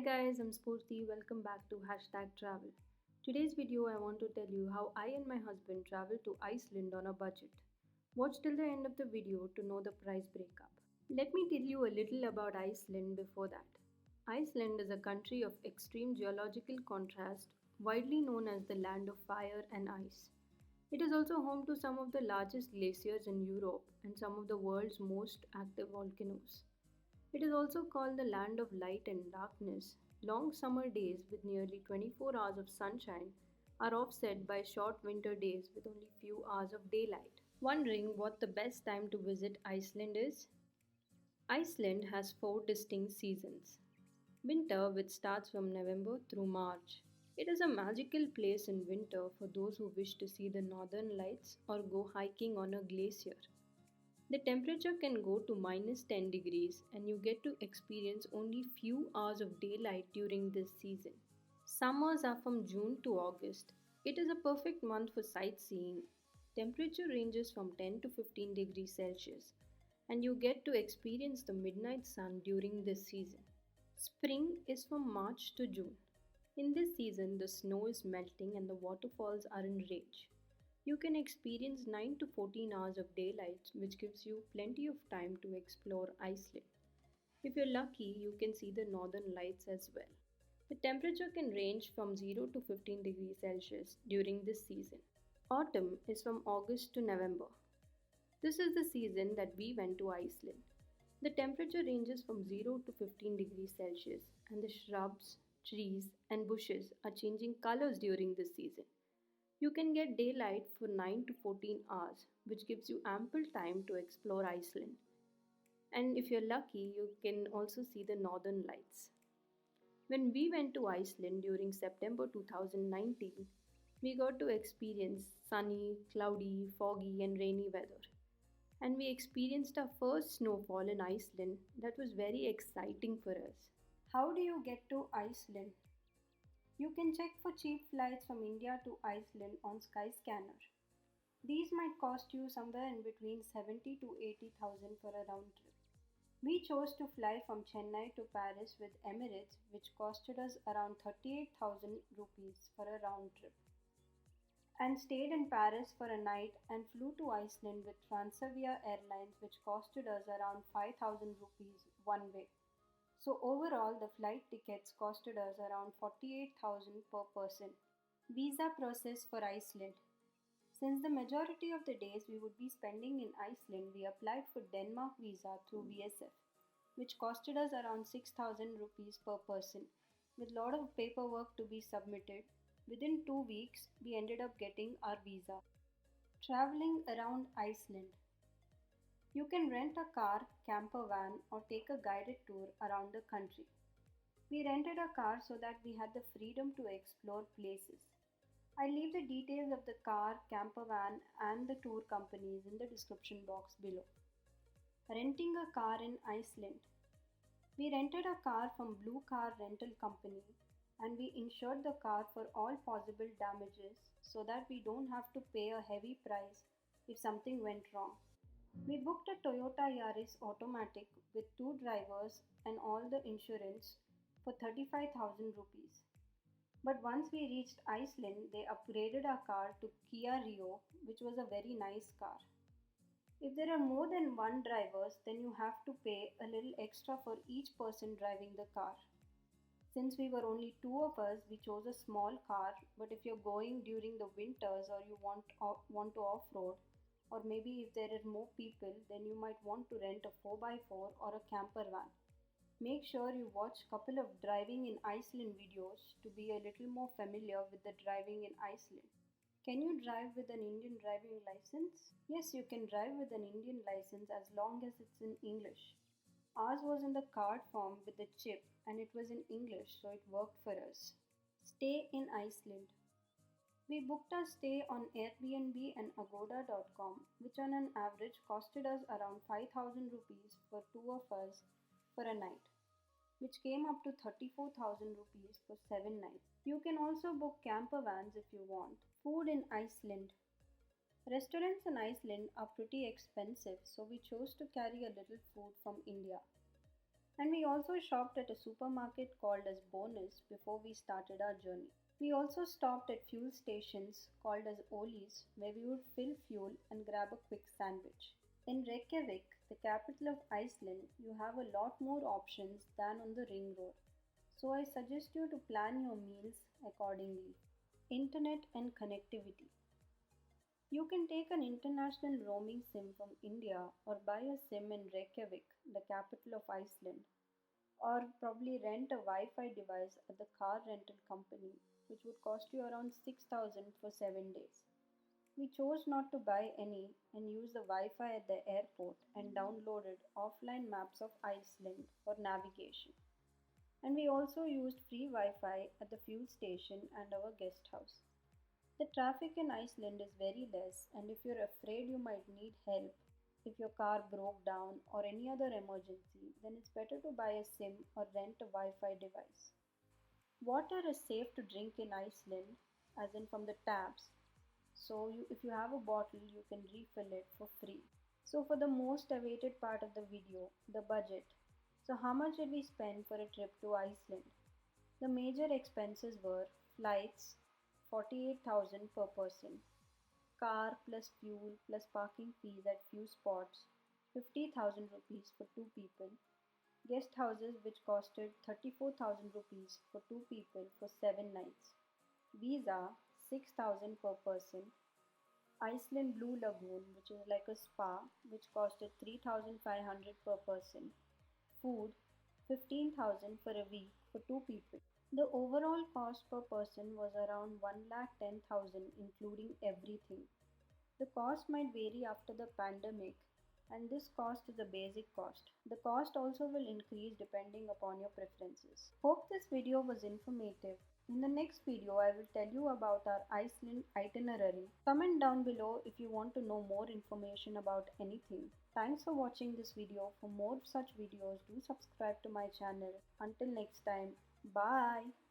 guys, I'm Spurti. Welcome back to Hashtag Travel. Today's video, I want to tell you how I and my husband traveled to Iceland on a budget. Watch till the end of the video to know the price breakup. Let me tell you a little about Iceland before that. Iceland is a country of extreme geological contrast, widely known as the land of fire and ice. It is also home to some of the largest glaciers in Europe and some of the world's most active volcanoes. It is also called the land of light and darkness. Long summer days with nearly 24 hours of sunshine are offset by short winter days with only few hours of daylight. Wondering what the best time to visit Iceland is? Iceland has four distinct seasons. Winter, which starts from November through March. It is a magical place in winter for those who wish to see the northern lights or go hiking on a glacier. The temperature can go to minus 10 degrees and you get to experience only few hours of daylight during this season. Summers are from June to August. It is a perfect month for sightseeing. Temperature ranges from 10 to 15 degrees Celsius and you get to experience the midnight sun during this season. Spring is from March to June. In this season, the snow is melting and the waterfalls are in rage. You can experience 9 to 14 hours of daylight, which gives you plenty of time to explore Iceland. If you're lucky, you can see the northern lights as well. The temperature can range from 0 to 15 degrees Celsius during this season. Autumn is from August to November. This is the season that we went to Iceland. The temperature ranges from 0 to 15 degrees Celsius, and the shrubs, trees, and bushes are changing colors during this season. You can get daylight for 9 to 14 hours, which gives you ample time to explore Iceland. And if you're lucky, you can also see the northern lights. When we went to Iceland during September 2019, we got to experience sunny, cloudy, foggy, and rainy weather. And we experienced our first snowfall in Iceland that was very exciting for us. How do you get to Iceland? You can check for cheap flights from India to Iceland on Skyscanner. These might cost you somewhere in between 70 to 80,000 for a round trip. We chose to fly from Chennai to Paris with Emirates, which costed us around 38,000 rupees for a round trip, and stayed in Paris for a night and flew to Iceland with Transavia Airlines, which costed us around 5,000 rupees one way. So overall, the flight tickets costed us around 48,000 per person. Visa process for Iceland. Since the majority of the days we would be spending in Iceland, we applied for Denmark visa through VSF, which costed us around 6,000 rupees per person, with lot of paperwork to be submitted. Within 2 weeks, we ended up getting our visa. Traveling around Iceland. You can rent a car, camper van, or take a guided tour around the country. We rented a car so that we had the freedom to explore places. I leave the details of the car, camper van, and the tour companies in the description box below. Renting a car in Iceland. We rented a car from Blue Car Rental Company and we insured the car for all possible damages so that we don't have to pay a heavy price if something went wrong. We booked a Toyota Yaris automatic with 2 drivers and all the insurance for 35,000 rupees. But once we reached Iceland, they upgraded our car to Kia Rio, which was a very nice car. If there are more than one drivers, then you have to pay a little extra for each person driving the car. Since we were only 2 of us, we chose a small car, but if you're going during the winters or you want to off-road, or maybe if there are more people, then you might want to rent a 4x4 or a camper van. Make sure you watch a couple of driving in Iceland videos to be a little more familiar with the driving in Iceland. Can you drive with an Indian driving license? Yes, you can drive with an Indian license as long as it's in English. Ours was in the card form with the chip and it was in English, so it worked for us. Stay in Iceland. We booked our stay on Airbnb and agoda.com, which on an average costed us around 5,000 rupees for 2 of us for a night, which came up to 34,000 rupees for 7 nights. You can also book camper vans if you want. Food in Iceland. Restaurants in Iceland are pretty expensive, so we chose to carry a little food from India. And we also shopped at a supermarket called as Bonus before we started our journey. We also stopped at fuel stations called as Olis where we would fill fuel and grab a quick sandwich. In Reykjavik, the capital of Iceland, you have a lot more options than on the ring road. So I suggest you to plan your meals accordingly. Internet and connectivity. You can take an international roaming SIM from India or buy a SIM in Reykjavik, the capital of Iceland, or probably rent a Wi-Fi device at the car rental company, which would cost you around 6,000 for 7 days. We chose not to buy any and use the Wi-Fi at the airport and downloaded offline maps of Iceland for navigation. And we also used free Wi-Fi at the fuel station and our guest house. The traffic in Iceland is very less, and if you're afraid you might need help if your car broke down or any other emergency, then it's better to buy a SIM or rent a Wi Fi device. Water is safe to drink in Iceland, as in from the taps, so if you have a bottle, you can refill it for free. So, for the most awaited part of the video, the budget. So, how much did we spend for a trip to Iceland? The major expenses were flights 48,000 per person, car plus fuel plus parking fees at few spots 50,000 rupees for two people, guest houses which costed 34,000 rupees for two people for 7 nights, visa 6,000 per person, Iceland Blue Lagoon which is like a spa which costed 3,500 per person, food 15,000 for a week for two people. The overall cost per person was around 1,10,000 including everything. The cost might vary after the pandemic, and this cost is a basic cost. The cost also will increase depending upon your preferences. Hope this video was informative. In the next video, I will tell you about our Iceland itinerary. Comment down below if you want to know more information about anything. Thanks for watching this video. For more such videos, do subscribe to my channel. Until next time, bye.